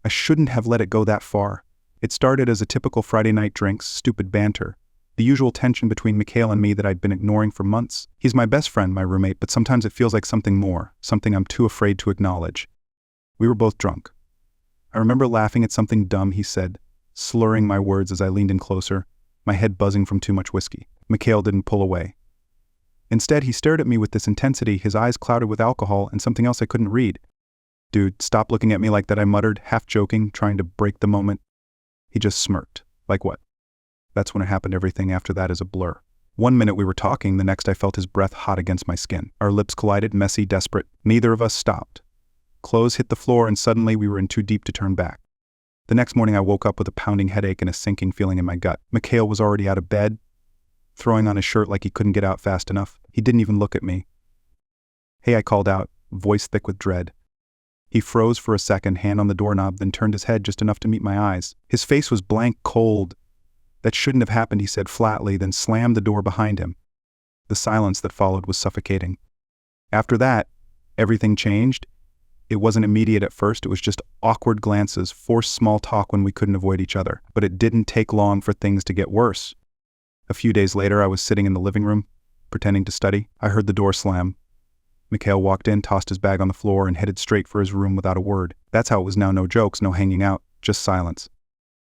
I shouldn't have let it go that far. It started as a typical Friday night drinks, stupid banter. The usual tension between Mikhail and me that I'd been ignoring for months. He's my best friend, my roommate, but sometimes it feels like something more, something I'm too afraid to acknowledge. We were both drunk. I remember laughing at something dumb he said, slurring my words as I leaned in closer, my head buzzing from too much whiskey. Mikhail didn't pull away. Instead, he stared at me with this intensity, his eyes clouded with alcohol and something else I couldn't read. "Dude, stop looking at me like that," I muttered, half joking, trying to break the moment. He just smirked. Like what? That's when it happened. Everything after that is a blur. 1 minute we were talking, the next I felt his breath hot against my skin. Our lips collided, messy, desperate. Neither of us stopped. Clothes hit the floor and suddenly we were in too deep to turn back. The next morning I woke up with a pounding headache and a sinking feeling in my gut. Mikhail was already out of bed, throwing on his shirt like he couldn't get out fast enough. He didn't even look at me. "Hey," I called out, voice thick with dread. He froze for a second, hand on the doorknob, then turned his head just enough to meet my eyes. His face was blank, cold. "That shouldn't have happened," he said flatly, then slammed the door behind him. The silence that followed was suffocating. After that, everything changed. It wasn't immediate at first, it was just awkward glances, forced small talk when we couldn't avoid each other. But it didn't take long for things to get worse. A few days later, I was sitting in the living room, pretending to study. I heard the door slam. Mikhail walked in, tossed his bag on the floor, and headed straight for his room without a word. That's how it was now. No jokes, no hanging out, just silence.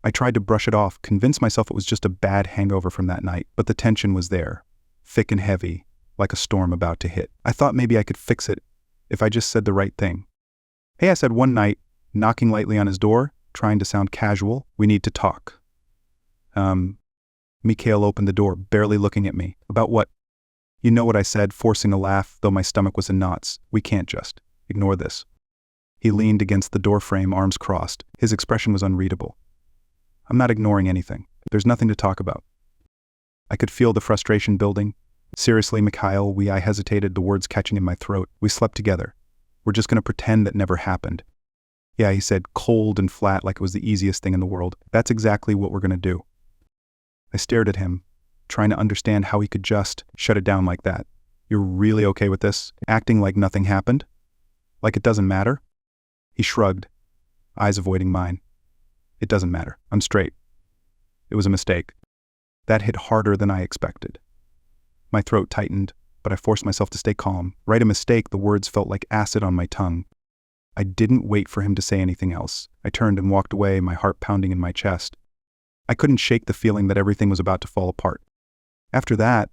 I tried to brush it off, convince myself it was just a bad hangover from that night, but the tension was there, thick and heavy, like a storm about to hit. I thought maybe I could fix it if I just said the right thing. "Hey," I said one night, knocking lightly on his door, trying to sound casual. "We need to talk." Mikhail opened the door, barely looking at me. "About what?" "You know what," I said, forcing a laugh, though my stomach was in knots. "We can't just ignore this." He leaned against the doorframe, arms crossed. His expression was unreadable. "I'm not ignoring anything. There's nothing to talk about." I could feel the frustration building. "Seriously, Mikhail," I hesitated, the words catching in my throat. "We slept together. We're just going to pretend that never happened." "Yeah," he said, cold and flat, like it was the easiest thing in the world. "That's exactly what we're going to do." I stared at him, trying to understand how he could just shut it down like that. "You're really okay with this? Acting like nothing happened? Like it doesn't matter?" He shrugged, eyes avoiding mine. "It doesn't matter. I'm straight. It was a mistake." That hit harder than I expected. My throat tightened, but I forced myself to stay calm. Right, a mistake, the words felt like acid on my tongue. I didn't wait for him to say anything else. I turned and walked away, my heart pounding in my chest. I couldn't shake the feeling that everything was about to fall apart. After that,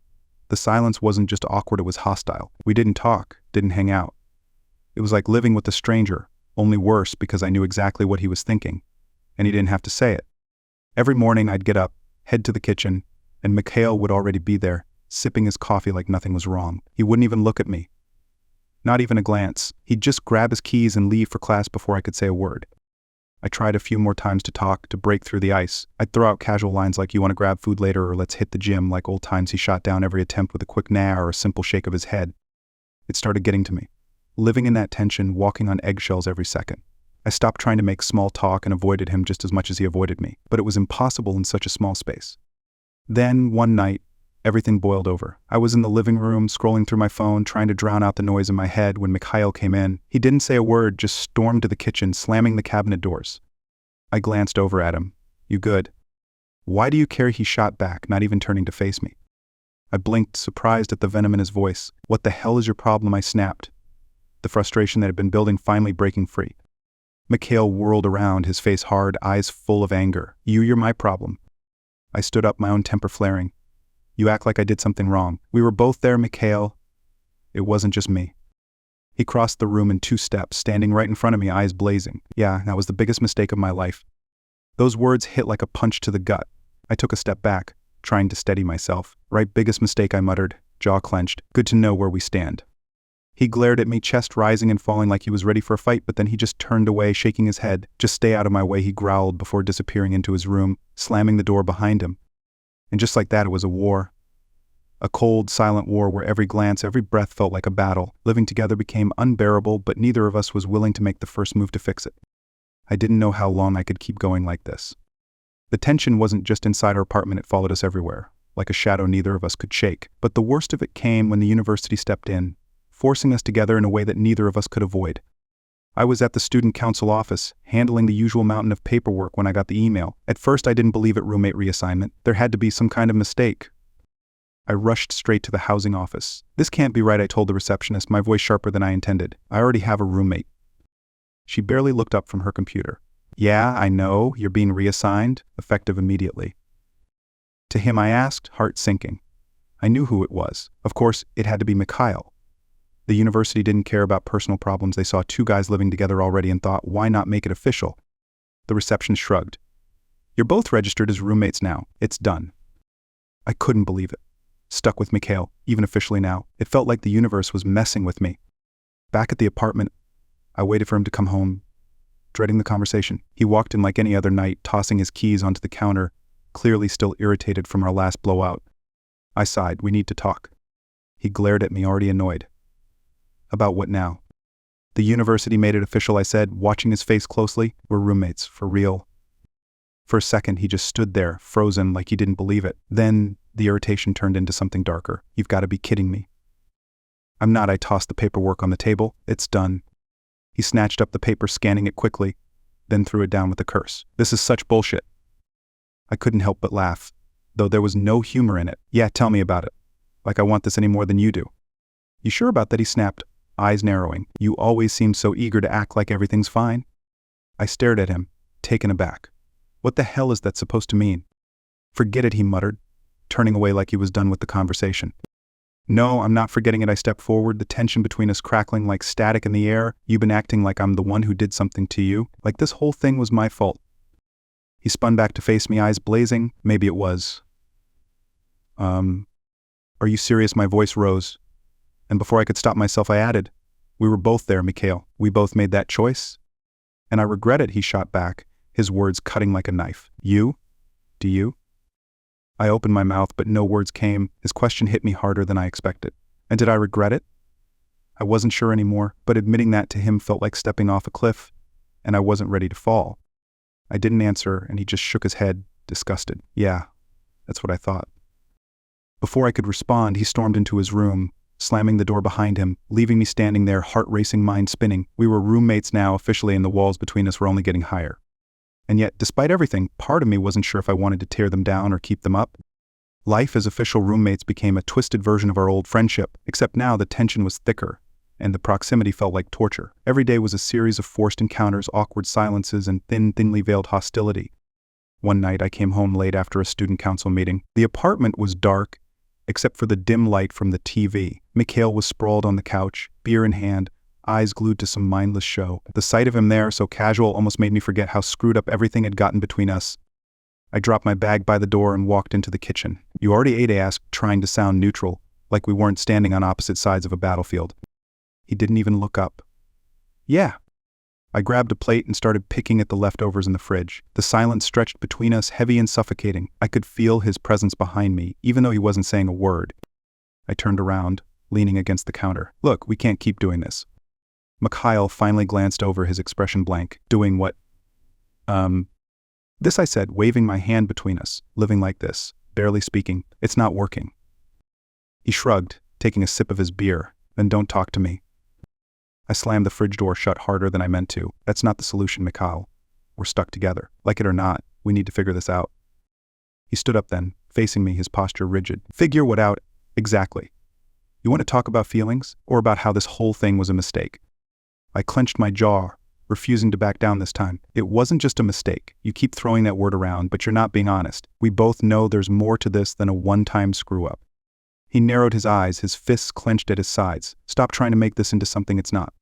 the silence wasn't just awkward, it was hostile. We didn't talk, didn't hang out. It was like living with a stranger, only worse because I knew exactly what he was thinking, and he didn't have to say it. Every morning I'd get up, head to the kitchen, and Mikhail would already be there, sipping his coffee like nothing was wrong. He wouldn't even look at me. Not even a glance. He'd just grab his keys and leave for class before I could say a word. I tried a few more times to talk, to break through the ice. I'd throw out casual lines like, "You want to grab food later," or "Let's hit the gym." Like old times, he shot down every attempt with a quick nah or a simple shake of his head. It started getting to me. Living in that tension, walking on eggshells every second. I stopped trying to make small talk and avoided him just as much as he avoided me, but it was impossible in such a small space. Then, one night, everything boiled over. I was in the living room, scrolling through my phone, trying to drown out the noise in my head when Mikhail came in. He didn't say a word, just stormed to the kitchen, slamming the cabinet doors. I glanced over at him. "You good?" "Why do you care?" he shot back, not even turning to face me. I blinked, surprised at the venom in his voice. "What the hell is your problem?" I snapped, the frustration that had been building finally breaking free. Mikhail whirled around, his face hard, eyes full of anger. You're my problem." I stood up, my own temper flaring. "You act like I did something wrong. We were both there, Mikhail. It wasn't just me." He crossed the room in 2 steps, standing right in front of me, eyes blazing. "Yeah, that was the biggest mistake of my life." Those words hit like a punch to the gut. I took a step back, trying to steady myself. "Right, biggest mistake," I muttered, jaw clenched. "Good to know where we stand." He glared at me, chest rising and falling like he was ready for a fight, but then he just turned away, shaking his head. "Just stay out of my way," he growled before disappearing into his room, slamming the door behind him. And just like that, it was a war. A cold, silent war where every glance, every breath felt like a battle. Living together became unbearable, but neither of us was willing to make the first move to fix it. I didn't know how long I could keep going like this. The tension wasn't just inside our apartment, it followed us everywhere, like a shadow neither of us could shake. But the worst of it came when the university stepped in, forcing us together in a way that neither of us could avoid. I was at the student council office, handling the usual mountain of paperwork when I got the email. At first I didn't believe it, roommate reassignment. There had to be some kind of mistake. I rushed straight to the housing office. This can't be right, I told the receptionist, my voice sharper than I intended. I already have a roommate. She barely looked up from her computer. Yeah, I know, you're being reassigned, effective immediately. To him I asked, heart sinking. I knew who it was. Of course, it had to be Mikhail. The university didn't care about personal problems. They saw two guys living together already and thought, why not make it official? The receptionist shrugged. You're both registered as roommates now. It's done. I couldn't believe it. Stuck with Mikhail, even officially now. It felt like the universe was messing with me. Back at the apartment, I waited for him to come home, dreading the conversation. He walked in like any other night, tossing his keys onto the counter, clearly still irritated from our last blowout. I sighed, we need to talk. He glared at me, already annoyed. About what now? The university made it official, I said, watching his face closely. We're roommates, for real. For a second, he just stood there, frozen, like he didn't believe it. Then, the irritation turned into something darker. You've got to be kidding me. I'm not. I tossed the paperwork on the table. It's done. He snatched up the paper, scanning it quickly, then threw it down with a curse. This is such bullshit. I couldn't help but laugh, though there was no humor in it. Yeah, tell me about it. Like I want this any more than you do. You sure about that? He snapped, eyes narrowing. You always seem so eager to act like everything's fine. I stared at him, taken aback. What the hell is that supposed to mean? Forget it, he muttered, turning away like he was done with the conversation. No, I'm not forgetting it. I stepped forward, the tension between us crackling like static in the air. You've been acting like I'm the one who did something to you, like this whole thing was my fault. He spun back to face me, eyes blazing. Maybe it was. Are you serious? My voice rose. And before I could stop myself, I added, we were both there, Mikhail. We both made that choice. And I regret it, he shot back, his words cutting like a knife. You? Do you? I opened my mouth, but no words came. His question hit me harder than I expected. And did I regret it? I wasn't sure anymore, but admitting that to him felt like stepping off a cliff, and I wasn't ready to fall. I didn't answer, and he just shook his head, disgusted. Yeah, that's what I thought. Before I could respond, he stormed into his room, slamming the door behind him, leaving me standing there, heart racing, mind spinning. We were roommates now, officially, and the walls between us were only getting higher. And yet, despite everything, part of me wasn't sure if I wanted to tear them down or keep them up. Life as official roommates became a twisted version of our old friendship, except now the tension was thicker, and the proximity felt like torture. Every day was a series of forced encounters, awkward silences, and thinly veiled hostility. One night I came home late after a student council meeting. The apartment was dark, except for the dim light from the TV. Mikhail was sprawled on the couch, beer in hand, eyes glued to some mindless show. The sight of him there, so casual, almost made me forget how screwed up everything had gotten between us. I dropped my bag by the door and walked into the kitchen. You already ate? I asked, trying to sound neutral, like we weren't standing on opposite sides of a battlefield. He didn't even look up. Yeah. I grabbed a plate and started picking at the leftovers in the fridge. The silence stretched between us, heavy and suffocating. I could feel his presence behind me, even though he wasn't saying a word. I turned around, leaning against the counter. Look, we can't keep doing this. Mikhail finally glanced over, his expression blank. Doing what? This I said, waving my hand between us. Living like this, barely speaking. It's not working. He shrugged, taking a sip of his beer. Then don't talk to me. I slammed the fridge door shut harder than I meant to. That's not the solution, Mikhail. We're stuck together. Like it or not, we need to figure this out. He stood up then, facing me, his posture rigid. Figure what out? Exactly. You want to talk about feelings, or about how this whole thing was a mistake? I clenched my jaw, refusing to back down this time. It wasn't just a mistake. You keep throwing that word around, but you're not being honest. We both know there's more to this than a one-time screw-up. He narrowed his eyes, his fists clenched at his sides. Stop trying to make this into something it's not.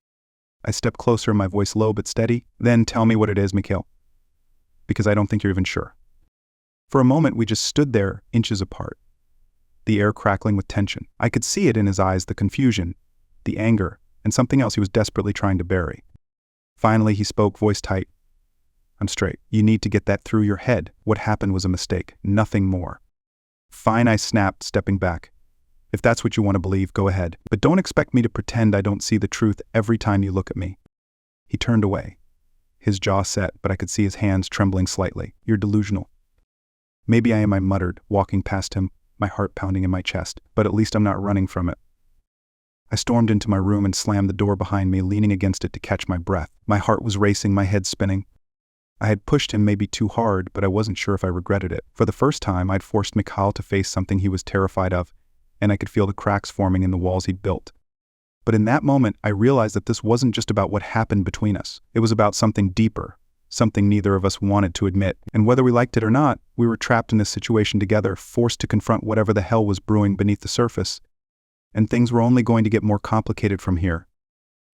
I stepped closer, my voice low but steady. Then tell me what it is, Mikhail. Because I don't think you're even sure. For a moment, we just stood there, inches apart. The air crackling with tension. I could see it in his eyes, the confusion, the anger, and something else he was desperately trying to bury. Finally, he spoke, voice tight. I'm straight. You need to get that through your head. What happened was a mistake, nothing more. Fine, I snapped, stepping back. If that's what you want to believe, go ahead. But don't expect me to pretend I don't see the truth every time you look at me. He turned away. His jaw set, but I could see his hands trembling slightly. You're delusional. Maybe I am, I muttered, walking past him, my heart pounding in my chest. But at least I'm not running from it. I stormed into my room and slammed the door behind me, leaning against it to catch my breath. My heart was racing, my head spinning. I had pushed him maybe too hard, but I wasn't sure if I regretted it. For the first time, I'd forced Mikhail to face something he was terrified of, and I could feel the cracks forming in the walls he'd built. But in that moment, I realized that this wasn't just about what happened between us. It was about something deeper, something neither of us wanted to admit. And whether we liked it or not, we were trapped in this situation together, forced to confront whatever the hell was brewing beneath the surface. And things were only going to get more complicated from here.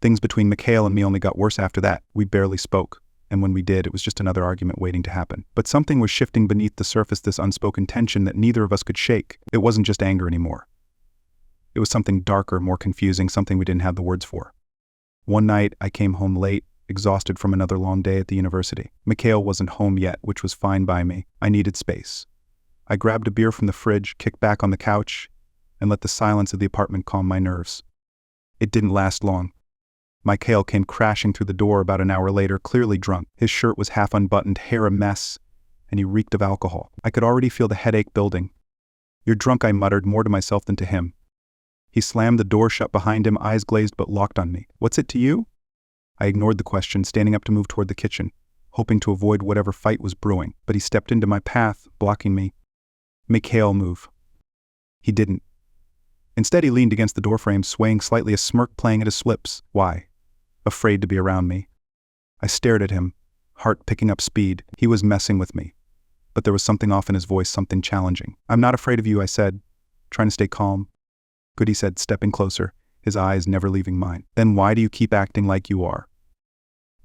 Things between Mikhail and me only got worse after that. We barely spoke. And when we did, it was just another argument waiting to happen. But something was shifting beneath the surface, this unspoken tension that neither of us could shake. It wasn't just anger anymore. It was something darker, more confusing, something we didn't have the words for. One night, I came home late, exhausted from another long day at the university. Mikhail wasn't home yet, which was fine by me. I needed space. I grabbed a beer from the fridge, kicked back on the couch, and let the silence of the apartment calm my nerves. It didn't last long. Mikhail came crashing through the door about an hour later, clearly drunk. His shirt was half unbuttoned, hair a mess, and he reeked of alcohol. I could already feel the headache building. "You're drunk," I muttered, more to myself than to him. He slammed the door shut behind him, eyes glazed but locked on me. "What's it to you?" I ignored the question, standing up to move toward the kitchen, hoping to avoid whatever fight was brewing, but he stepped into my path, blocking me. "Mikhail, move." He didn't. Instead, he leaned against the doorframe, swaying slightly, a smirk playing at his lips. Why? Afraid to be around me. I stared at him, heart picking up speed. He was messing with me. But there was something off in his voice, something challenging. "I'm not afraid of you," I said, trying to stay calm. "Good," he said, stepping closer, his eyes never leaving mine. "Then why do you keep acting like you are?"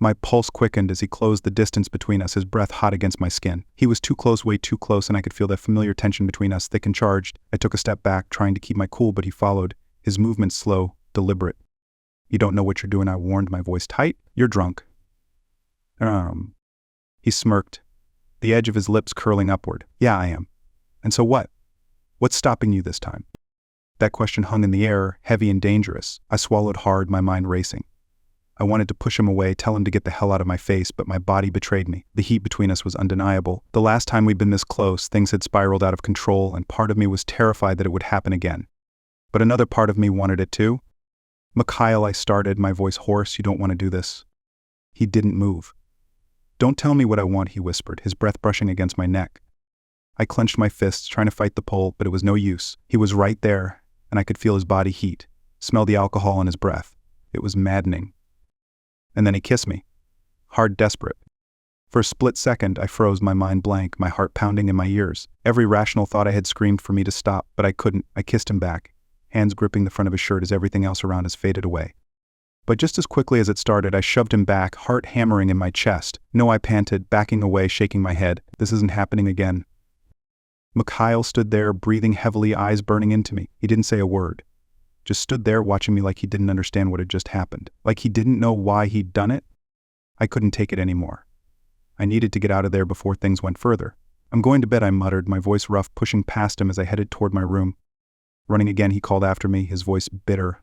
My pulse quickened as he closed the distance between us, his breath hot against my skin. He was too close, way too close, and I could feel that familiar tension between us, thick and charged. I took a step back, trying to keep my cool, but he followed, his movements slow, deliberate. "You don't know what you're doing," I warned, my voice tight. "You're drunk." He smirked, the edge of his lips curling upward. "Yeah, I am. And so what? What's stopping you this time?" That question hung in the air, heavy and dangerous. I swallowed hard, my mind racing. I wanted to push him away, tell him to get the hell out of my face, but my body betrayed me. The heat between us was undeniable. The last time we'd been this close, things had spiraled out of control, and part of me was terrified that it would happen again. But another part of me wanted it too. "Mikhail," I started, my voice hoarse, "you don't want to do this." He didn't move. "Don't tell me what I want," he whispered, his breath brushing against my neck. I clenched my fists, trying to fight the pull, but it was no use. He was right there, and I could feel his body heat, smell the alcohol in his breath. It was maddening. And then he kissed me. Hard, desperate. For a split second, I froze, my mind blank, my heart pounding in my ears. Every rational thought I had screamed for me to stop, but I couldn't. I kissed him back, hands gripping the front of his shirt as everything else around us faded away. But just as quickly as it started, I shoved him back, heart hammering in my chest. "No," I panted, backing away, shaking my head. "This isn't happening again." Mikhail stood there, breathing heavily, eyes burning into me. He didn't say a word. Just stood there watching me like he didn't understand what had just happened. Like he didn't know why he'd done it. I couldn't take it anymore. I needed to get out of there before things went further. "I'm going to bed," I muttered, my voice rough, pushing past him as I headed toward my room. Running again, he called after me, his voice bitter,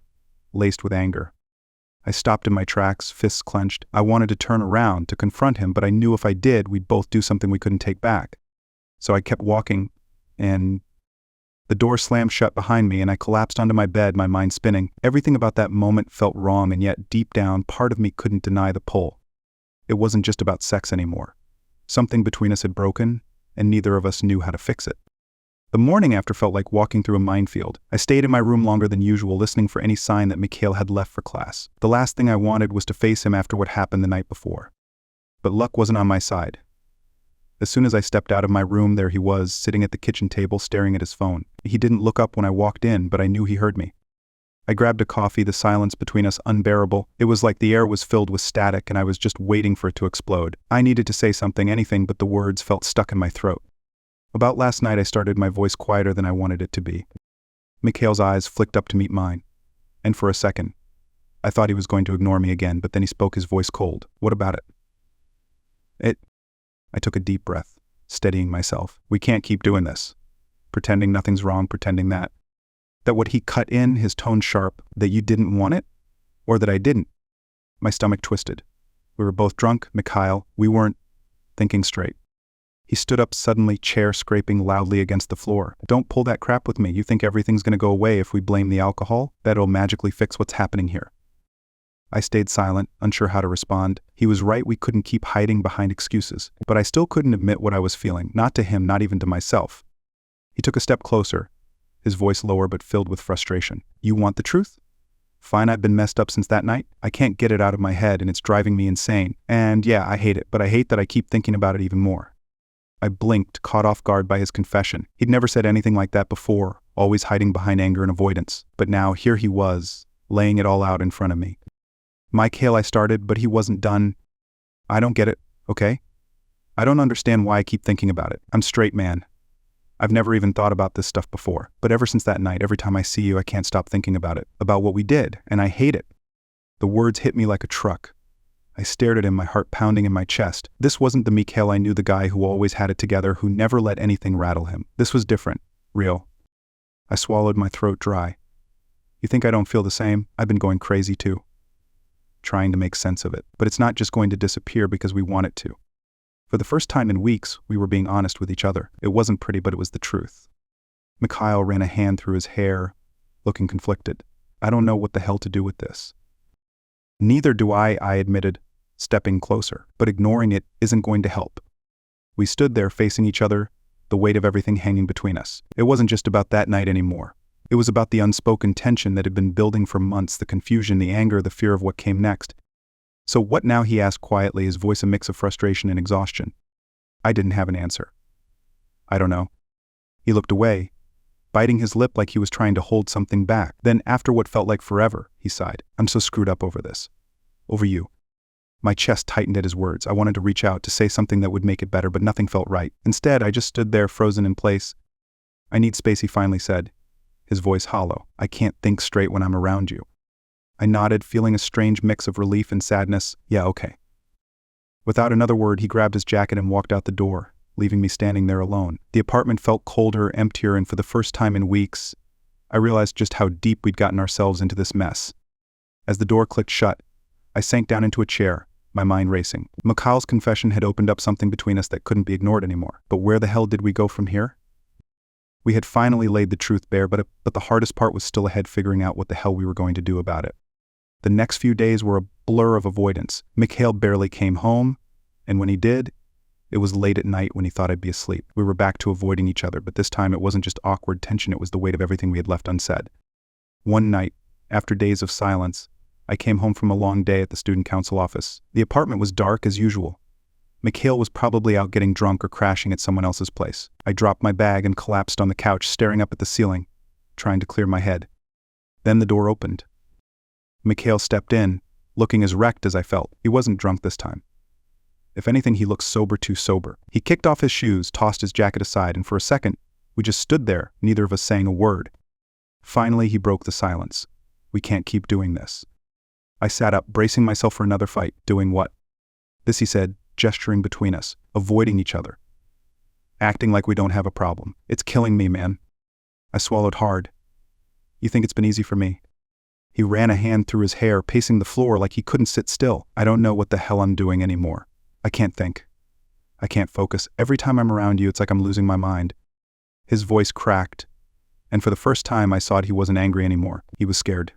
laced with anger. I stopped in my tracks, fists clenched. I wanted to turn around, to confront him, but I knew if I did, we'd both do something we couldn't take back. So I kept walking, and the door slammed shut behind me, and I collapsed onto my bed, my mind spinning. Everything about that moment felt wrong, and yet, deep down, part of me couldn't deny the pull. It wasn't just about sex anymore. Something between us had broken, and neither of us knew how to fix it. The morning after felt like walking through a minefield. I stayed in my room longer than usual, listening for any sign that Mikhail had left for class. The last thing I wanted was to face him after what happened the night before. But luck wasn't on my side. As soon as I stepped out of my room, there he was, sitting at the kitchen table, staring at his phone. He didn't look up when I walked in, but I knew he heard me. I grabbed a coffee, the silence between us unbearable. It was like the air was filled with static, and I was just waiting for it to explode. I needed to say something, anything, but the words felt stuck in my throat. About last night, I started, my voice quieter than I wanted it to be. Mikhail's eyes flicked up to meet mine. And for a second, I thought he was going to ignore me again, but then he spoke, his voice cold. "What about it?" I took a deep breath, steadying myself. "We can't keep doing this. Pretending nothing's wrong, pretending that what he cut in, his tone sharp, that you didn't want it? Or that I didn't?" My stomach twisted. We were both drunk, Mikhail. We weren't thinking straight. He stood up suddenly, chair scraping loudly against the floor. Don't pull that crap with me. You think everything's gonna go away if we blame the alcohol? That'll magically fix what's happening here. I stayed silent, unsure how to respond. He was right, we couldn't keep hiding behind excuses. But I still couldn't admit what I was feeling, not to him, not even to myself. He took a step closer, his voice lower but filled with frustration. You want the truth? Fine, I've been messed up since that night. I can't get it out of my head and it's driving me insane. And yeah, I hate it, but I hate that I keep thinking about it even more. I blinked, caught off guard by his confession. He'd never said anything like that before, always hiding behind anger and avoidance. But now, here he was, laying it all out in front of me. Mikhail, I started, but he wasn't done. I don't get it, okay? I don't understand why I keep thinking about it. I'm straight, man. I've never even thought about this stuff before. But ever since that night, every time I see you, I can't stop thinking about it. About what we did, and I hate it. The words hit me like a truck. I stared at him, my heart pounding in my chest. This wasn't the Mikhail I knew, the guy who always had it together, who never let anything rattle him. This was different. Real. I swallowed, my throat dry. You think I don't feel the same? I've been going crazy too. Trying to make sense of it. But it's not just going to disappear because we want it to. For the first time in weeks, we were being honest with each other. It wasn't pretty, but it was the truth. Mikhail ran a hand through his hair, looking conflicted. I don't know what the hell to do with this. Neither do I admitted, stepping closer. But ignoring it isn't going to help. We stood there facing each other, the weight of everything hanging between us. It wasn't just about that night anymore. It was about the unspoken tension that had been building for months, the confusion, the anger, the fear of what came next. So what now? He asked quietly, his voice a mix of frustration and exhaustion. I didn't have an answer. I don't know. He looked away, biting his lip like he was trying to hold something back. Then, after what felt like forever, he sighed. I'm so screwed up over this. Over you. My chest tightened at his words. I wanted to reach out to say something that would make it better, but nothing felt right. Instead, I just stood there, frozen in place. I need space, he finally said, his voice hollow. I can't think straight when I'm around you. I nodded, feeling a strange mix of relief and sadness. Yeah, okay. Without another word, he grabbed his jacket and walked out the door, leaving me standing there alone. The apartment felt colder, emptier, and for the first time in weeks, I realized just how deep we'd gotten ourselves into this mess. As the door clicked shut, I sank down into a chair, my mind racing. Mikhail's confession had opened up something between us that couldn't be ignored anymore. But where the hell did we go from here? We had finally laid the truth bare, but the hardest part was still ahead, figuring out what the hell we were going to do about it. The next few days were a blur of avoidance. Mikhail barely came home, and when he did, it was late at night when he thought I'd be asleep. We were back to avoiding each other, but this time it wasn't just awkward tension, it was the weight of everything we had left unsaid. One night, after days of silence, I came home from a long day at the student council office. The apartment was dark as usual. Mikhail was probably out getting drunk or crashing at someone else's place. I dropped my bag and collapsed on the couch, staring up at the ceiling, trying to clear my head. Then the door opened. Mikhail stepped in, looking as wrecked as I felt. He wasn't drunk this time. If anything, he looked sober, too sober. He kicked off his shoes, tossed his jacket aside, and for a second, we just stood there, neither of us saying a word. Finally, he broke the silence. We can't keep doing this. I sat up, bracing myself for another fight. Doing what? This, he said, gesturing between us, avoiding each other. Acting like we don't have a problem. It's killing me, man. I swallowed hard. You think it's been easy for me? He ran a hand through his hair, pacing the floor like he couldn't sit still. I don't know what the hell I'm doing anymore. I can't think. I can't focus. Every time I'm around you, it's like I'm losing my mind. His voice cracked, and for the first time I saw it, he wasn't angry anymore. He was scared.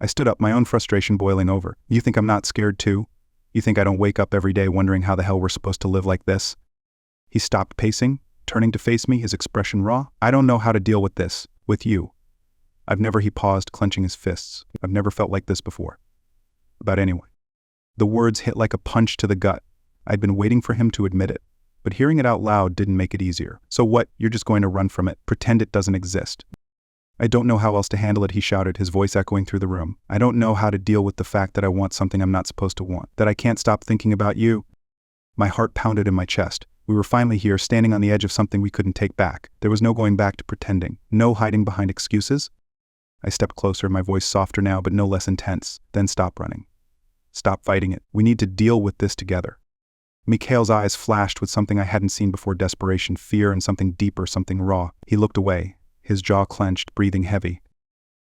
I stood up, my own frustration boiling over. You think I'm not scared too? You think I don't wake up every day wondering how the hell we're supposed to live like this? He stopped pacing, turning to face me, his expression raw. I don't know how to deal with this, with you. He paused, clenching his fists. I've never felt like this before. About anyone. The words hit like a punch to the gut. I'd been waiting for him to admit it, but hearing it out loud didn't make it easier. So what, you're just going to run from it, pretend it doesn't exist? I don't know how else to handle it, he shouted, his voice echoing through the room. I don't know how to deal with the fact that I want something I'm not supposed to want, that I can't stop thinking about you. My heart pounded in my chest. We were finally here, standing on the edge of something we couldn't take back. There was no going back to pretending, no hiding behind excuses. I stepped closer, my voice softer now but no less intense. Then stop running. Stop fighting it. We need to deal with this together. Mikhail's eyes flashed with something I hadn't seen before, desperation, fear, and something deeper, something raw. He looked away, his jaw clenched, breathing heavy.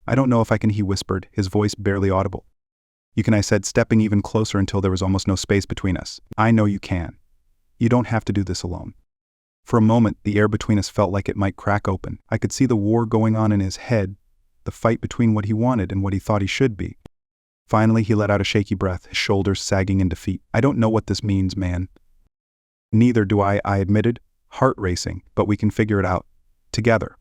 I don't know if I can, he whispered, his voice barely audible. You can, I said, stepping even closer until there was almost no space between us. I know you can. You don't have to do this alone. For a moment, the air between us felt like it might crack open. I could see the war going on in his head, the fight between what he wanted and what he thought he should be. Finally, he let out a shaky breath, his shoulders sagging in defeat. "I don't know what this means, man." "Neither do I admitted, heart racing, "but we can figure it out. Together."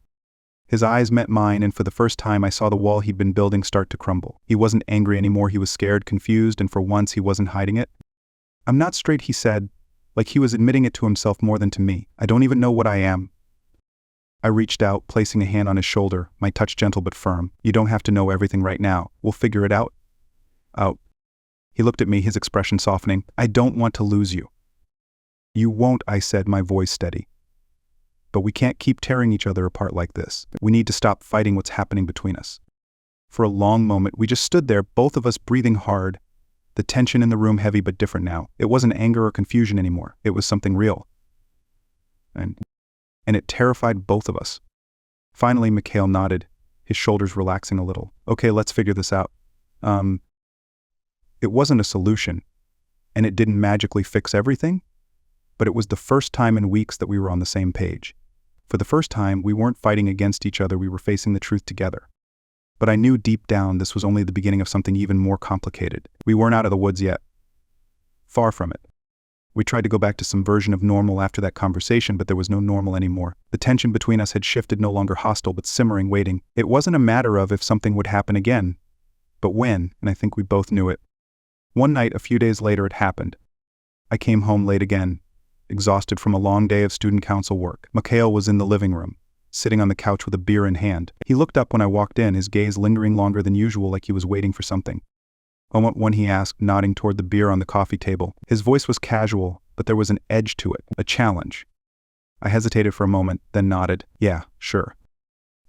His eyes met mine, and for the first time I saw the wall he'd been building start to crumble. He wasn't angry anymore, he was scared, confused, and for once he wasn't hiding it. "I'm not straight," he said, like he was admitting it to himself more than to me. "I don't even know what I am." I reached out, placing a hand on his shoulder, my touch gentle but firm. "You don't have to know everything right now. We'll figure it out." "Out." He looked at me, his expression softening. "I don't want to lose you." "You won't," I said, my voice steady. "But we can't keep tearing each other apart like this. We need to stop fighting what's happening between us." For a long moment, we just stood there, both of us breathing hard, the tension in the room heavy but different now. It wasn't anger or confusion anymore. It was something real. And it terrified both of us. Finally, Mikhail nodded, his shoulders relaxing a little. "Okay, let's figure this out." It wasn't a solution, and it didn't magically fix everything, but it was the first time in weeks that we were on the same page. For the first time, we weren't fighting against each other, we were facing the truth together. But I knew deep down this was only the beginning of something even more complicated. We weren't out of the woods yet. Far from it. We tried to go back to some version of normal after that conversation, but there was no normal anymore. The tension between us had shifted, no longer hostile, but simmering, waiting. It wasn't a matter of if something would happen again, but when, and I think we both knew it. One night, a few days later, it happened. I came home late again, exhausted from a long day of student council work. Mikhail was in the living room, sitting on the couch with a beer in hand. He looked up when I walked in, his gaze lingering longer than usual, like he was waiting for something. When he asked, nodding toward the beer on the coffee table. His voice was casual, but there was an edge to it, a challenge. I hesitated for a moment, then nodded. "Yeah, sure."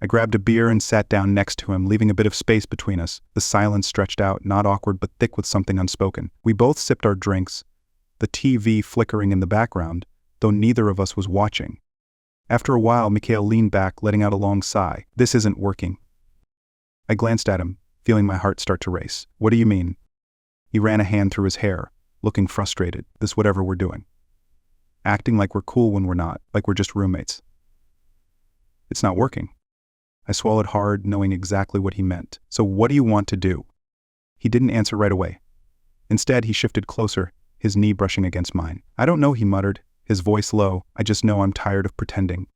I grabbed a beer and sat down next to him, leaving a bit of space between us. The silence stretched out, not awkward but thick with something unspoken. We both sipped our drinks, the TV flickering in the background, though neither of us was watching. After a while, Mikhail leaned back, letting out a long sigh. "This isn't working." I glanced at him, feeling my heart start to race. "What do you mean?" He ran a hand through his hair, looking frustrated. "This whatever we're doing. Acting like we're cool when we're not, like we're just roommates. It's not working." I swallowed hard, knowing exactly what he meant. "So what do you want to do?" He didn't answer right away. Instead, he shifted closer, his knee brushing against mine. "I don't know," he muttered, his voice low. "I just know I'm tired of pretending."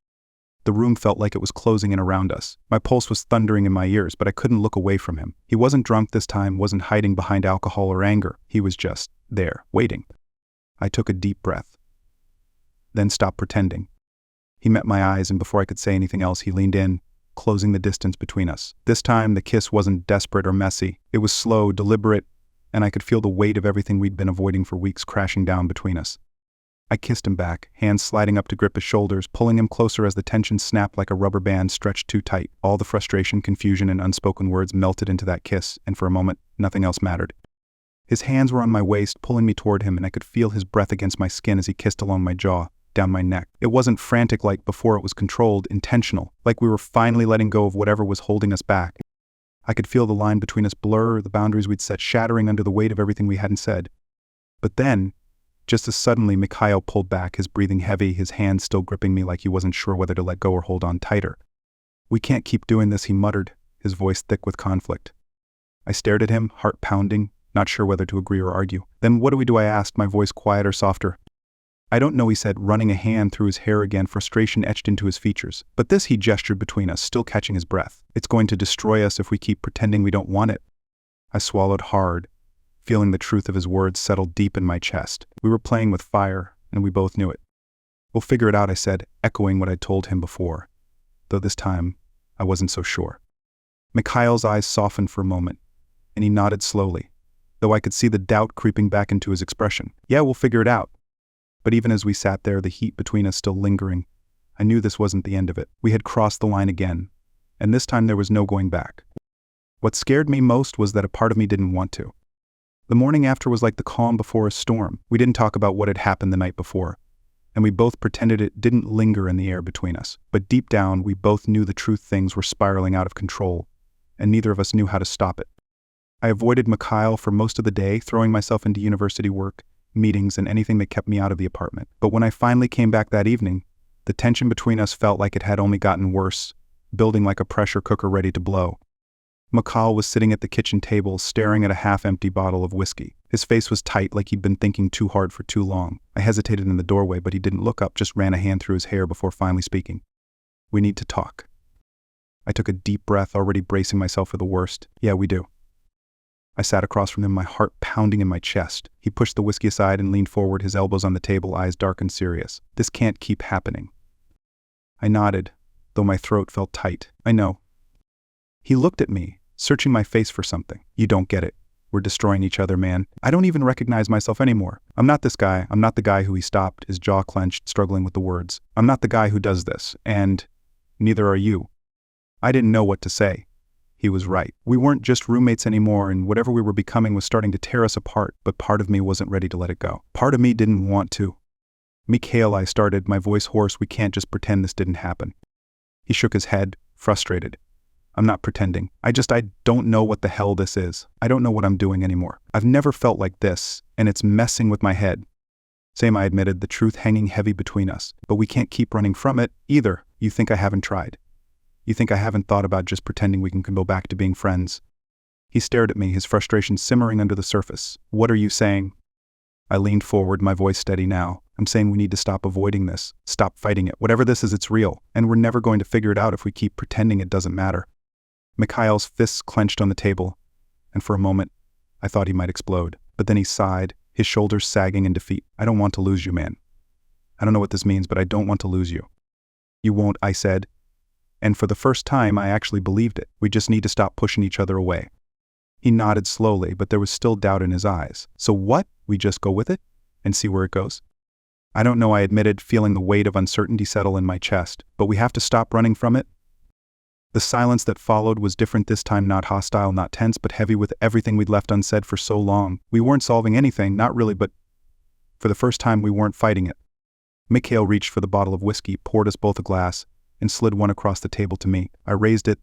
The room felt like it was closing in around us. My pulse was thundering in my ears, but I couldn't look away from him. He wasn't drunk this time, wasn't hiding behind alcohol or anger. He was just there, waiting. I took a deep breath, then stopped pretending. He met my eyes, and before I could say anything else, he leaned in, closing the distance between us. This time, the kiss wasn't desperate or messy. It was slow, deliberate, and I could feel the weight of everything we'd been avoiding for weeks crashing down between us. I kissed him back, hands sliding up to grip his shoulders, pulling him closer as the tension snapped like a rubber band stretched too tight. All the frustration, confusion, and unspoken words melted into that kiss, and for a moment, nothing else mattered. His hands were on my waist, pulling me toward him, and I could feel his breath against my skin as he kissed along my jaw, down my neck. It wasn't frantic like before, it was controlled, intentional, like we were finally letting go of whatever was holding us back. I could feel the line between us blur, the boundaries we'd set shattering under the weight of everything we hadn't said. But then, just as suddenly, Mikhail pulled back, his breathing heavy, his hands still gripping me like he wasn't sure whether to let go or hold on tighter. "We can't keep doing this," he muttered, his voice thick with conflict. I stared at him, heart pounding, not sure whether to agree or argue. "Then what do we do?" I asked, my voice quieter, softer. "I don't know," he said, running a hand through his hair again, frustration etched into his features. "But this," he gestured between us, still catching his breath. "It's going to destroy us if we keep pretending we don't want it." I swallowed hard, feeling the truth of his words settle deep in my chest. We were playing with fire, and we both knew it. "We'll figure it out," I said, echoing what I'd told him before, though this time I wasn't so sure. Mikhail's eyes softened for a moment, and he nodded slowly, though I could see the doubt creeping back into his expression. "Yeah, we'll figure it out." But even as we sat there, the heat between us still lingering, I knew this wasn't the end of it. We had crossed the line again, and this time there was no going back. What scared me most was that a part of me didn't want to. The morning after was like the calm before a storm. We didn't talk about what had happened the night before, and we both pretended it didn't linger in the air between us. But deep down, we both knew the truth: things were spiraling out of control, and neither of us knew how to stop it. I avoided Mikhail for most of the day, throwing myself into university work, meetings, and anything that kept me out of the apartment. But when I finally came back that evening, The tension between us felt like it had only gotten worse, building like a pressure cooker ready to blow. Mikhail was sitting at the kitchen table, staring at a half-empty bottle of whiskey. His face was tight, like he'd been thinking too hard for too long. I hesitated in the doorway, but he didn't look up, just ran a hand through his hair before finally speaking. "We need to talk." I took a deep breath, already bracing myself for the worst. "Yeah, we do." I sat across from him, my heart pounding in my chest. He pushed the whiskey aside and leaned forward, his elbows on the table, eyes dark and serious. "This can't keep happening." I nodded, though my throat felt tight. "I know." He looked at me, searching my face for something. "You don't get it. We're destroying each other, man. I don't even recognize myself anymore. I'm not this guy. I'm not the guy who..." He stopped, his jaw clenched, struggling with the words. "I'm not the guy who does this, and neither are you." I didn't know what to say. He was right. We weren't just roommates anymore, and whatever we were becoming was starting to tear us apart, but part of me wasn't ready to let it go. Part of me didn't want to. "Mikhail," I started, my voice hoarse, "we can't just pretend this didn't happen." He shook his head, frustrated. "I'm not pretending. I don't know what the hell this is. I don't know what I'm doing anymore. I've never felt like this, and it's messing with my head." "Same," I admitted, the truth hanging heavy between us. "But we can't keep running from it, either. You think I haven't tried? You think I haven't thought about just pretending we can go back to being friends?" He stared at me, his frustration simmering under the surface. "What are you saying?" I leaned forward, my voice steady now. "I'm saying we need to stop avoiding this, stop fighting it. Whatever this is, it's real, and we're never going to figure it out if we keep pretending it doesn't matter." Mikhail's fists clenched on the table, and for a moment, I thought he might explode. But then he sighed, his shoulders sagging in defeat. "I don't want to lose you, man. I don't know what this means, but I don't want to lose you." "You won't," I said. And for the first time, I actually believed it. "We just need to stop pushing each other away." He nodded slowly, but there was still doubt in his eyes. "So what? We just go with it? And see where it goes?" "I don't know," I admitted, feeling the weight of uncertainty settle in my chest. "But we have to stop running from it." The silence that followed was different this time, not hostile, not tense, but heavy with everything we'd left unsaid for so long. We weren't solving anything, not really, but for the first time we weren't fighting it. Mikhail reached for the bottle of whiskey, poured us both a glass, and slid one across the table to me. I raised it,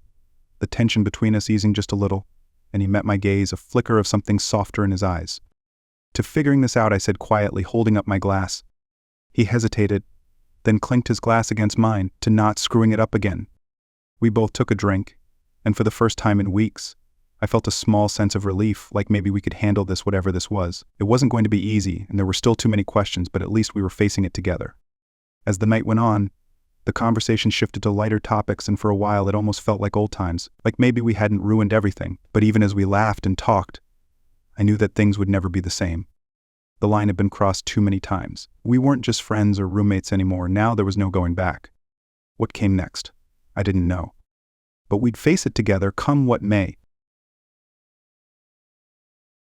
the tension between us easing just a little, and he met my gaze, a flicker of something softer in his eyes. "To figuring this out," I said quietly, holding up my glass. He hesitated, then clinked his glass against mine, "to not screwing it up again." We both took a drink, and for the first time in weeks, I felt a small sense of relief, like maybe we could handle this, whatever this was. It wasn't going to be easy, and there were still too many questions, but at least we were facing it together. As the night went on, the conversation shifted to lighter topics, and for a while it almost felt like old times, like maybe we hadn't ruined everything. But even as we laughed and talked, I knew that things would never be the same. The line had been crossed too many times. We weren't just friends or roommates anymore. Now there was no going back. What came next? I didn't know. But we'd face it together, come what may.